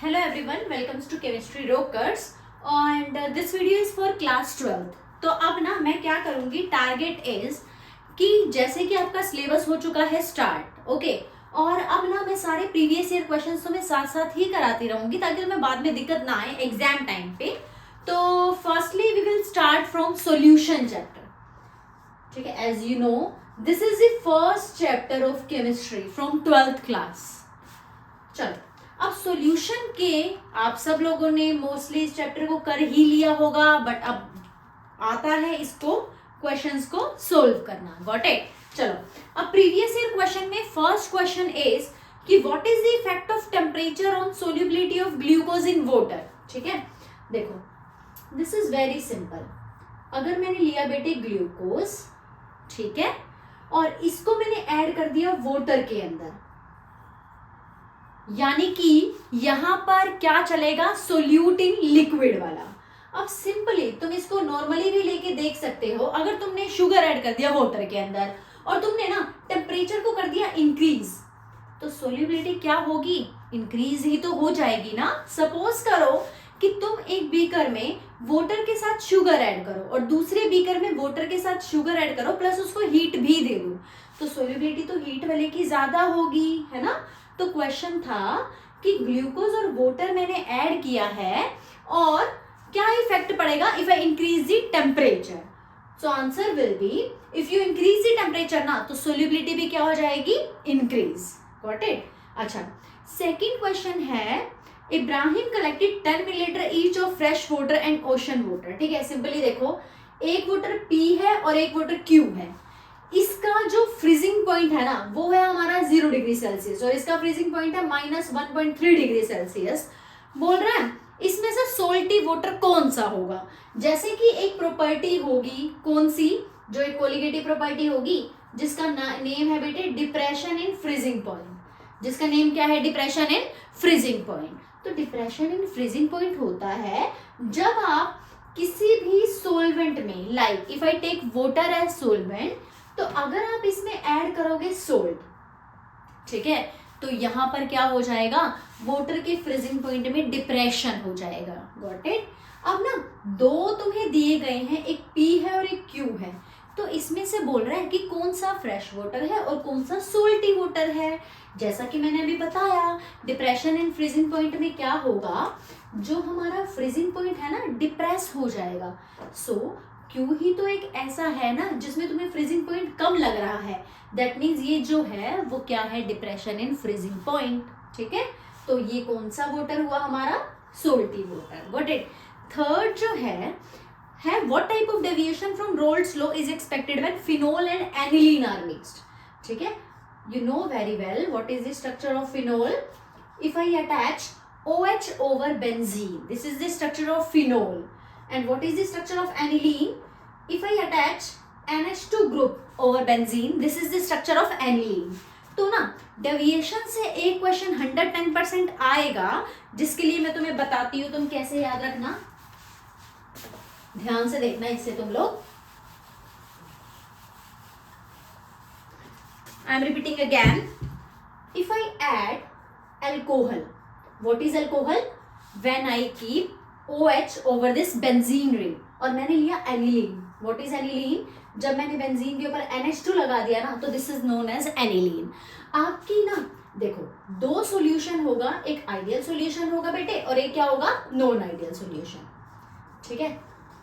Hello everyone, welcomes to Chemistry Rockers and this video is for class 12th। तो अब ना मैं क्या करूँगी, टारगेट इज कि जैसे कि आपका सिलेबस हो चुका है स्टार्ट, ओके, और अब ना मैं सारे प्रीवियस ईयर क्वेश्चंस तो मैं साथ साथ ही कराती रहूँगी ताकि तुम्हें बाद में दिक्कत ना आए एग्जाम टाइम पे। तो firstly we will start from solution chapter, ठीक है। As you know this is the first chapter of chemistry from 12th class. चलो अब सॉल्यूशन के आप सब लोगों ने मोस्टली इस चैप्टर को कर ही लिया होगा, बट अब आता है इसको क्वेश्चंस को सोल्व करना। Got it. चलो अब प्रीवियस ईयर क्वेश्चन में फर्स्ट क्वेश्चन इज कि what is the effect of temperature on solubility of glucose in water. ठीक है, देखो दिस इज वेरी सिंपल। अगर मैंने लिया बेटे ग्लूकोज, ठीक है, और इसको मैंने ऐड कर दिया वाटर के अंदर, यानी कि यहां पर क्या चलेगा, सोल्यूट इन लिक्विड वाला। अब सिंपली तुम इसको नॉर्मली भी लेके देख सकते हो। अगर तुमने शुगर ऐड कर दिया वाटर के अंदर और तुमने ना टेम्परेचर को कर दिया इंक्रीज, तो सोल्यूबिलिटी क्या होगी, इंक्रीज ही तो हो जाएगी ना। सपोज करो कि तुम एक बीकर में वाटर के साथ शुगर ऐड करो और दूसरे बीकर में वाटर के साथ शुगर ऐड करो प्लस उसको हीट भी दे दो, तो सोल्यूबिलिटी तो हीट वाले की ज्यादा होगी, है ना। तो क्वेश्चन था कि ग्लूकोज और वाटर मैंने ऐड किया है और क्या इफेक्ट पड़ेगा if I increase the temperature. So answer will be if you increase the temperature ना, तो सोल्यूबिलिटी भी क्या हो जाएगी, इंक्रीज। Got it. अच्छा, सेकंड क्वेश्चन है Ibrahim collected 10 millilitre each of fresh water and ocean water. ठीक है, सिंपली देखो, एक वाटर पी है और एक वाटर क्यू है। इसका जो फ्रीजिंग पॉइंट है ना वो है हमारा 0 डिग्री सेल्सियस और इसका फ्रीजिंग पॉइंट है -1.3 डिग्री सेल्सियस। बोल रहा है इसमें से सोल्टी वाटर कौन सा होगा। जैसे कि एक प्रॉपर्टी होगी, कौन सी, जो एक कोलिगेटिव प्रॉपर्टी होगी जिसका नेम है बेटे डिप्रेशन इन फ्रीजिंग पॉइंट, जिसका नेम क्या है, डिप्रेशन इन फ्रीजिंग पॉइंट। तो डिप्रेशन इन फ्रीजिंग पॉइंट होता है जब आप किसी भी सोलवेंट में, like if I take water as solvent, तो अगर आप इसमें ऐड करोगे सोल्ट, ठीक है, तो यहां पर क्या हो जाएगा, वाटर के फ्रीजिंग पॉइंट में डिप्रेशन हो जाएगा। Got it. अब ना दो तुम्हें दिए गए हैं, एक पी है और एक क्यू है, तो इसमें से बोल रहा है कि कौन सा फ्रेश वाटर है और कौन सा सोल्टी वाटर है। जैसा कि मैंने अभी बताया, डिप्रेशन इन फ्रीजिंग पॉइंट में क्या होगा, जो हमारा फ्रीजिंग पॉइंट है ना डिप्रेस हो जाएगा। सो क्यों ही तो एक ऐसा है ना जिसमें तुम्हें फ्रीजिंग पॉइंट कम लग रहा है, दैट मीन्स ये जो है वो क्या है, डिप्रेशन इन फ्रीजिंग पॉइंट। ठीक है, तो ये कौन सा वाटर हुआ हमारा, salty water. Got it. Third जो है what type of deviation from Raoult's law is expected when phenol and aniline are mixed. ठीक है, you know very well what is the structure of phenol. If I attach OH over benzene, this is the structure of phenol. And what is the structure of aniline? If I attach NH2 group over benzene, this is the structure of aniline. तो ना deviation से एक question 110% आएगा, जिसके लिए मैं तुम्हें बताती हूँ, तुम कैसे याद रखना, ध्यान से देखना इससे तुम लोग। I am repeating again, if I add alcohol, what is alcohol, when I keep OH over this benzene ring, और मैंने लिया aniline, what is aniline, जब मैंने बेंजीन के ऊपर NH2 लगा दिया ना, तो this is known as aniline। आपकी ना देखो दो सॉल्यूशन होगा, एक आइडियल सॉल्यूशन होगा बेटे और एक क्या होगा, नॉन आइडियल सॉल्यूशन। ठीक है,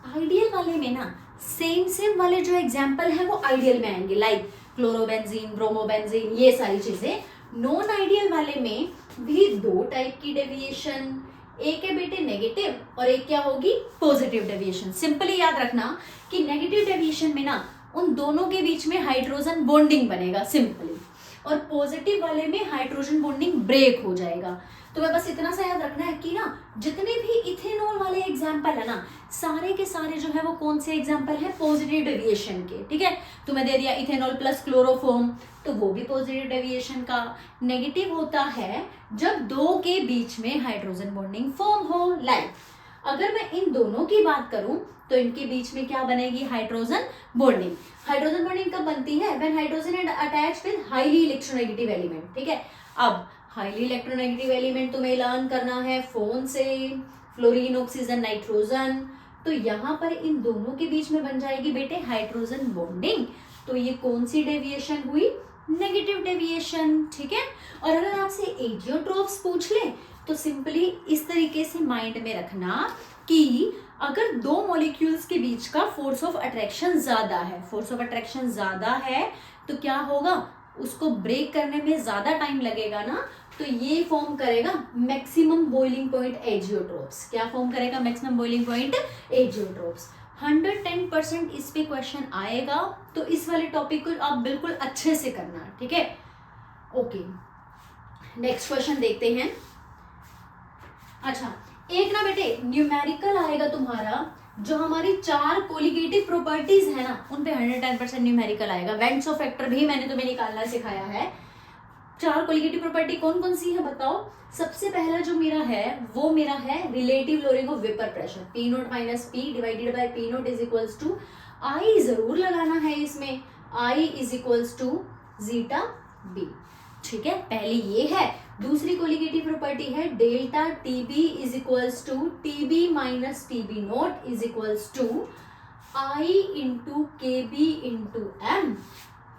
आइडियल वाले में ना सेम वाले जो एग्जाम्पल है वो आइडियल में आएंगे, लाइक क्लोरोबेंजीन, ब्रोमोबेंजीन, ये सारी चीजें। नॉन आइडियल वाले में भी दो टाइप की डेविएशन, एक है बेटे नेगेटिव और एक क्या होगी, पॉजिटिव डेविएशन। सिंपली याद रखना कि नेगेटिव डेविएशन में ना उन दोनों के बीच में हाइड्रोजन बॉन्डिंग बनेगा सिंपली, और पॉजिटिव वाले में हाइड्रोजन बॉन्डिंग ब्रेक हो जाएगा। तो मैं बस इतना सा याद रखना है कि ना जितने भी इथेनॉल वाले एग्जाम्पल है ना, सारे के सारे जो है वो कौन से एग्जाम्पल है, पॉजिटिव डेविएशन के। ठीक है, तुम्हें दे दिया इथेनॉल प्लस क्लोरोफॉर्म, तो वो भी पॉजिटिव डेविएशन का। नेगेटिव होता है जब दो के बीच में हाइड्रोजन बॉन्डिंग फॉर्म हो, लाइक अगर मैं इन दोनों की बात करूं तो इनके बीच में क्या बनेगी, हाइड्रोजन बॉन्डिंग। हाइड्रोजन बॉन्डिंग कब बनती है, when hydrogen and attach with highly electronegative element. ठीक है, अब हाईली इलेक्ट्रोनेगेटिव एलिमेंट तुम्हें लर्न करना है फोन से, फ्लोरीन, ऑक्सीजन, नाइट्रोजन। तो यहाँ पर इन दोनों के बीच में बन जाएगी बेटे हाइड्रोजन बॉन्डिंग। तो ये कौन सी डेविएशन हुई? Negative deviation. ठीक है। और अगर आपसे एजियोट्रोप्स पूछ ले तो सिंपली इस तरीके से माइंड में रखना कि अगर दो मॉलिक्यूल्स के बीच का फोर्स ऑफ अट्रैक्शन ज्यादा है, फोर्स ऑफ अट्रैक्शन ज्यादा है तो क्या होगा, उसको ब्रेक करने में ज्यादा टाइम लगेगा ना, तो ये फॉर्म करेगा मैक्सिमम बॉइलिंग पॉइंट एजियोट्रोप्स। क्या फॉर्म करेगा? Maximum boiling point azeotropes. 110% इस पे क्वेश्चन आएगा, तो इस वाले टॉपिक को आप बिल्कुल अच्छे से करना। ठीक है, ओके। नेक्स्ट क्वेश्चन देखते हैं। अच्छा, एक ना बेटे न्यूमेरिकल आएगा तुम्हारा, जो हमारी 4 कोलिगेटिव प्रॉपर्टीज है ना उन पे 110% न्यूमेरिकल आएगा। वेंट्सो फैक्टर भी मैंने तुम्हें निकालना सिखाया है। 4 कोलिगेटिव प्रॉपर्टी कौन कौन सी है बताओ। सबसे पहला जो मेरा है वो मेरा है relative lowering of vapour pressure, P naught minus P divided by P naught is equals to i, जरूर लगाना है इसमें, i is equals to zeta B. ठीक है, पहली ये है। दूसरी कोलिगेटिव प्रॉपर्टी है delta T B is equals to T B minus T B naught is equals to i into K B into M.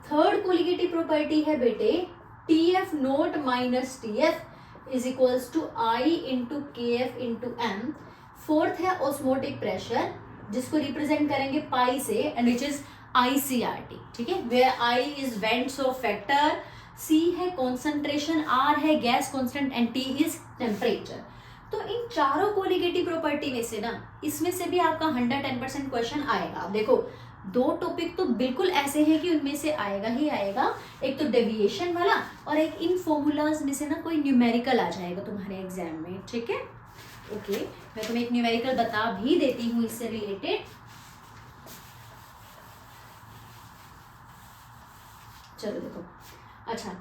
Third colligative property है बेटे T F naught minus T F is equals to i into K F into M. Fourth है osmotic pressure, जिसको represent करेंगे pi से, and which is ICRT। ठीक है, where i is van't Hoff factor, C है concentration, R है gas constant and T is temperature. तो इन चारों कोलिगेटिव प्रॉपर्टी में से ना इसमें से भी आपका 110% क्वेश्चन आएगा। देखो, 2 टॉपिक तो बिल्कुल ऐसे हैं कि उनमें से आएगा ही आएगा, एक तो डेविएशन वाला और एक इन फॉर्मूलाज में से ना कोई न्यूमेरिकल आ जाएगा तुम्हारे एग्जाम में। ठीक है, ओके। मैं तुम्हें एक न्यूमेरिकल बता भी देती हूँ इससे रिलेटेड। चलो देखो, अच्छा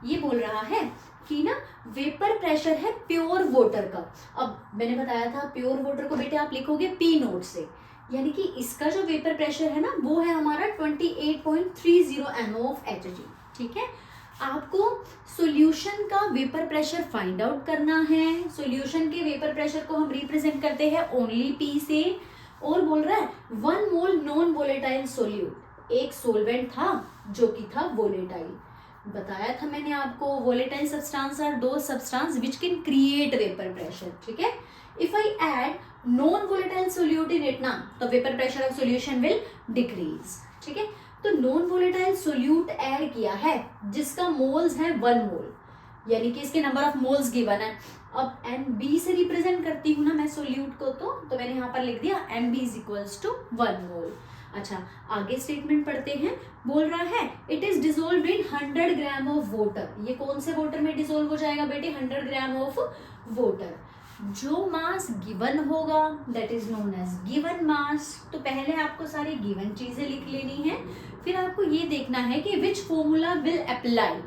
ये बोल रहा है कि ना वेपर प्रेशर है प्योर वाटर का। अब मैंने बताया था प्योर वाटर को बेटे आप लिखोगे पी नोट से, यानी कि इसका जो वेपर प्रेशर है ना वो है हमारा 28.30 mO ऑफ Hg। ठीक है, आपको सॉल्यूशन का वेपर प्रेशर फाइंड आउट करना है। सॉल्यूशन के वेपर प्रेशर को हम रिप्रेजेंट करते हैं ओनली P से, और बोल रहा है 1 मोल नॉन वोलेटाइल सोल्यूट, एक सोलवेंट था जो कि था वोलेटाइल। बताया था मैंने आपको volatile substance are those substance which can create vapour pressure. ठीक है, if I add non volatile solute in it ना, तो vapour pressure of solution will decrease. ठीक है, तो नॉन वोलेटाइल सोल्यूट ऐड किया है जिसका मोल्स है 1 मोल, यानी कि इसके नंबर ऑफ मोल्स गिवन है। अब NB से रिप्रेजेंट करती हूँ ना मैं सोल्यूट को, तो मैंने यहाँ पर लिख दिया NB is equals to 1 mole. अच्छा, आगे स्टेटमेंट पढ़ते हैं। बोल रहा है it is dissolved in 100 gram of water. ये कौन से वाटर में डिसोल्व हो जाएगा बेटे? 100 ग्राम ऑफ वाटर। जो मास गिवन होगा that is known as given mass. तो पहले आपको सारी गिवन चीजें लिख लेनी है, फिर आपको ये देखना है कि विच फॉर्मूला विल अप्लाई।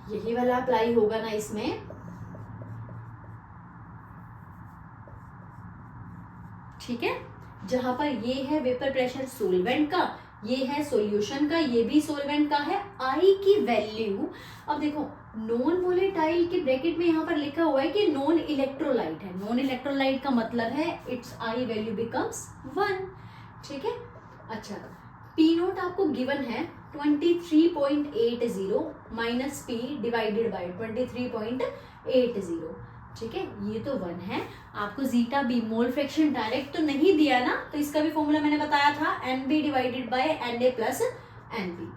यही वाला अप्लाई होगा ना इसमें। ठीक है, जहां पर ये है वेपर प्रेशर सोलवेंट का, ये है सॉल्यूशन का, ये भी सोलवेंट का है। आई की वैल्यू, अब देखो नॉन वोलेटाइल के ब्रैकेट में यहाँ पर लिखा हुआ है कि नॉन इलेक्ट्रोलाइट है। नॉन इलेक्ट्रोलाइट का मतलब है इट्स आई वैल्यू बिकम्स 1। ठीक है, अच्छा पी नोट आपको गिवन है 23.80 माइनस पी डिवाइडेड बाई 23.80। ठीक है, ये तो 1 है। आपको zeta B mole fraction direct तो नहीं दिया ना, तो इसका भी फॉर्मूला मैंने बताया था NB divided by NA plus NB।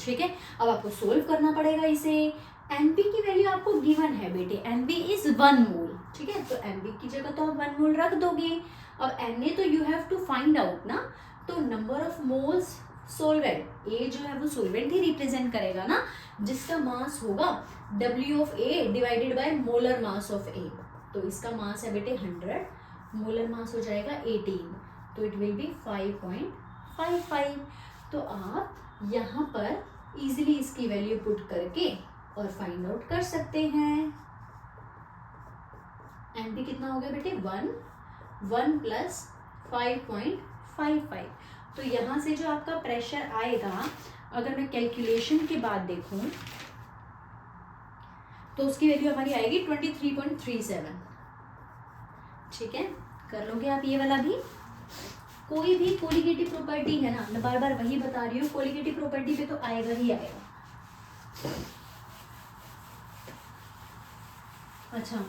ठीक है, अब आपको सोल्व करना पड़ेगा इसे। NB की वैल्यू आपको गिवन है बेटे, NB इज 1 मोल। ठीक है, तो NB की जगह तो आप 1 मोल रख दोगे। अब NA तो you have to find out ना, तो number of moles solvent, A जो है वो सोलवेंट ही रिप्रेजेंट करेगा ना, जिसका मास होगा W of A divided by molar mass of A। तो इसका मास है बेटे 100, मोलर मास हो जाएगा 18, तो इट विल बी 5.55। तो आप यहाँ पर इजीली इसकी वैल्यू पुट करके और फाइंड आउट कर सकते हैं। NB कितना हो गया बेटे? 1 प्लस 5.55। तो यहाँ से जो आपका प्रेशर आएगा, अगर मैं कैलकुलेशन के बाद देखूं तो उसकी वैल्यू हमारी आएगी 23.37। ठीक है, कर लोगे आप ये वाला भी। कोई भी कोलिगेटिव प्रॉपर्टी है ना, मैं बार बार वही बता रही हूँ, कोलिगेटिव प्रॉपर्टी पे तो आएगा ही आएगा। अच्छा,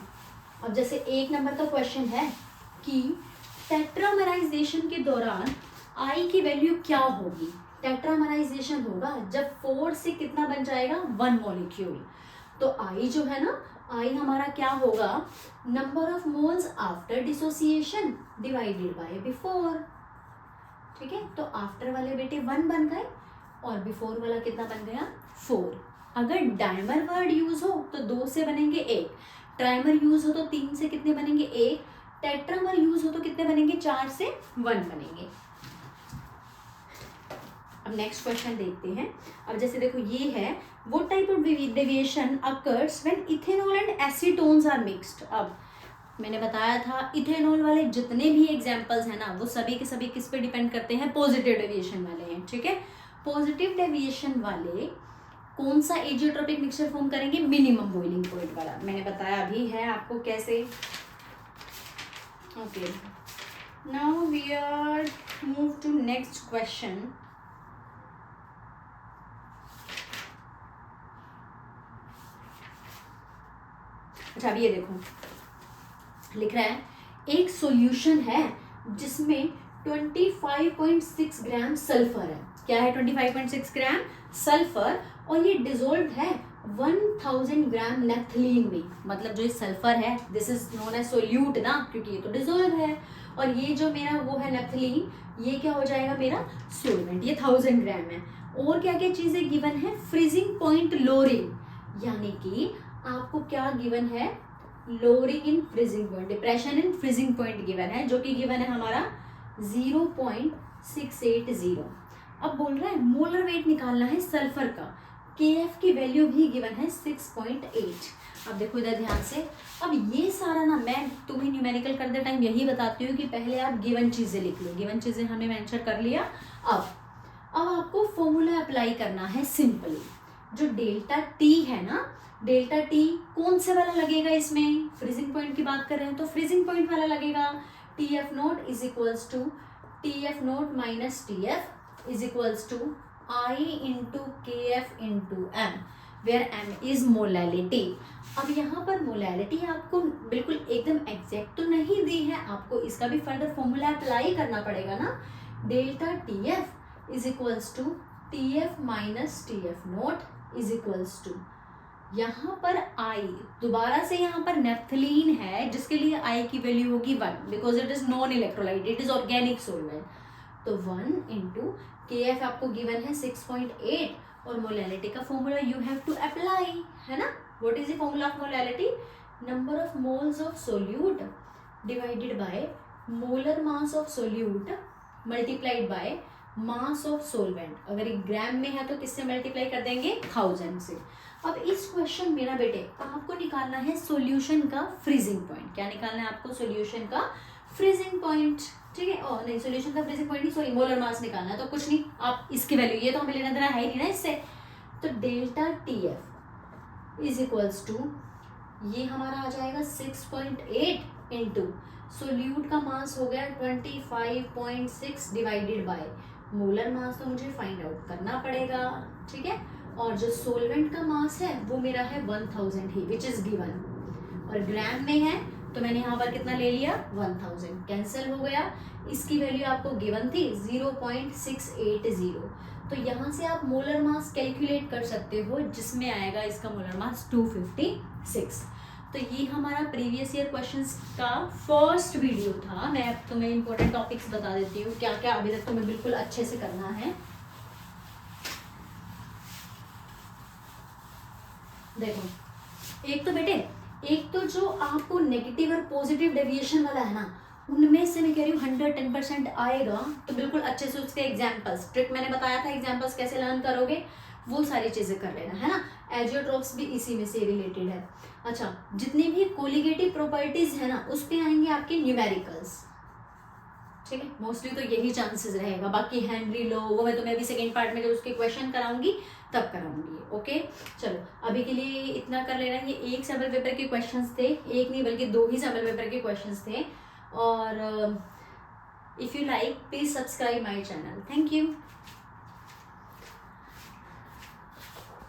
अब जैसे 1 नंबर का क्वेश्चन है कि टेट्रामराइजेशन के दौरान आई की वैल्यू क्या होगी। टेट्रामराइजेशन होगा जब 4 से कितना बन जाएगा, 1 मॉलिक्यूल। तो आई जो है ना, आई हमारा क्या होगा, number of moles after dissociation divided by before. ठीक है, तो आफ्टर वाले बेटे 1 बन गए और बिफोर वाला कितना बन गया, 4। अगर डाइमर वर्ड यूज हो तो 2 से बनेंगे 1, ट्राइमर यूज हो तो 3 से कितने बनेंगे 1, टेट्रामर यूज हो तो कितने बनेंगे 4 से 1 बनेंगे। अब नेक्स्ट क्वेश्चन देखते हैं। अब जैसे देखो ये है, what type of deviation occurs when ethanol and acetones are mixed. अब मैंने बताया था इथेनॉल वाले जितने भी एग्जांपल्स हैं ना, वो सभी के सभी किस पे डिपेंड करते हैं, पॉजिटिव डेविएशन वाले हैं। ठीक है, पॉजिटिव डेविएशन वाले कौन सा एजियोट्रोपिक मिक्सचर फॉर्म करेंगे, मिनिमम बॉइलिंग पॉइंट वाला। मैंने बताया भी है आपको कैसे। Okay, now we are move to next question. अच्छा, अब ये देखो लिख रहा है, एक सॉल्यूशन है जिसमें 25.6 ग्राम सल्फर है। क्या है, 25.6 ग्राम सल्फर, और ये डिजोल्व है 1000 ग्राम नेफ्थलीन में। मतलब जो ये सल्फर है, this is known as solute ना, क्योंकि ये तो डिजोल्व है। और ये जो मेरा वो है नेफ्थलीन, ये क्या हो जाएगा मेरा सोलवेंट। ये 1000 ग्राम है। और क्या क्या चीजें गिवन है, फ्रीजिंग पॉइंट लोअरिंग, यानी कि आपको क्या गिवन है, lowering in freezing point, depression in freezing point given है, जो कि गिवन है हमारा 0.680। अब बोल रहा है मोलर वेट निकालना है सल्फर का, KF की वैल्यू भी गिवन है 6.8। अब देखो इधर ध्यान से, अब ये सारा ना मैं तुम्हें न्यूमेरिकल करते टाइम यही बताती हूँ कि पहले आप गिवन चीजें लिख लो। गिवन चीजें हमने मेंशन कर लिया। अब आपको फॉर्मूला अप्लाई करना है सिंपली। जो डेल्टा टी है ना, डेल्टा टी कौन से वाला लगेगा, इसमें फ्रीजिंग पॉइंट की बात कर रहे हैं तो फ्रीजिंग पॉइंट वाला लगेगा। TF not is equals to TF not minus TF is equals to I into KF into M, where M is molality. अब यहाँ पर मोलैलिटी आपको बिल्कुल एकदम एग्जैक्ट तो नहीं दी है, आपको इसका भी फर्दर फॉर्मूला अप्लाई करना पड़ेगा ना। Delta TF is equals to TF minus TF not is equals to, यहाँ पर I दोबारा से यहाँ पर नेफ्थलीन है, जिसके लिए I की वैल्यू होगी 1, because it is non electrolyte, it is organic solvent. तो 1 इंटू KF आपको गिवन है 6.8, और मोलैलिटी का formula you have to apply, है ना। What is the formula of molality, number of moles of solute divided by molar mass of solute multiplied by mass of solvent. अगर एक ग्राम में है तो किससे मल्टीप्लाई कर देंगे, 1000 से। अब इस क्वेश्चन में ना बेटे आपको निकालना है सॉल्यूशन का फ्रीजिंग पॉइंट। क्या निकालना है आपको, सॉल्यूशन का फ्रीजिंग पॉइंट। ठीक है, और नहीं सॉल्यूशन का फ्रीजिंग पॉइंट नहीं, सॉरी मोलर मास निकालना है। तो कुछ नहीं, आप इसकी वैल्यू, ये तो हमें लेना देना है ही नहीं ना इससे। तो delta TF is equals to, ये हमारा आ जाएगा 6.8 इंटू सोल्यूट का मास हो गया 25.6 डिवाइडेड बाय मोलर मास, तो मुझे फाइंड आउट करना पड़ेगा। ठीक है, और जो सोलवेंट का मास है वो मेरा है 1000 ही, विच इज गिवन, और ग्राम में है तो मैंने यहाँ पर कितना ले लिया, 1000, कैंसिल हो गया। इसकी वैल्यू आपको गिवन थी 0.680, तो यहाँ से आप मोलर मास कैलकुलेट कर सकते हो, जिसमें आएगा इसका मोलर मास 256। तो ये हमारा प्रीवियस ईयर क्वेश्चंस का फर्स्ट वीडियो था। मैं अब तुम्हें इंपॉर्टेंट टॉपिक्स बता देती हूँ, क्या क्या अभी तक तुम्हें बिल्कुल अच्छे से करना है। देखो, एक तो बेटे, एक तो जो आपको नेगेटिव और पॉजिटिव डेविएशन वाला है ना, उनमें से मैं कह रही हूँ 110% आएगा। तो बिल्कुल अच्छे से उसके एग्जाम्पल्स, ट्रिक मैंने बताया था एग्जाम्पल्स कैसे लर्न करोगे, वो सारी चीजें कर लेना, है ना। एजियोट्रोप्स भी इसी में से रिलेटेड है। अच्छा, जितनी भी कोलिगेटिव प्रॉपर्टीज है ना, उस पे आएंगे आपके न्यूमेरिकल्स। ठीक है, मोस्टली तो यही चांसेस रहेगा। बाकी हेनरी लो वो मैं तुम्हें अभी सेकेंड पार्ट में जब उसके क्वेश्चन कराऊंगी तब कराऊंगी। ओके, चलो अभी के लिए इतना कर लेना। ये एक सैम्पल पेपर के क्वेश्चंस थे, एक नहीं बल्कि 2 ही सैम्पल पेपर के क्वेश्चंस थे। और if you like please subscribe my channel. Thank you.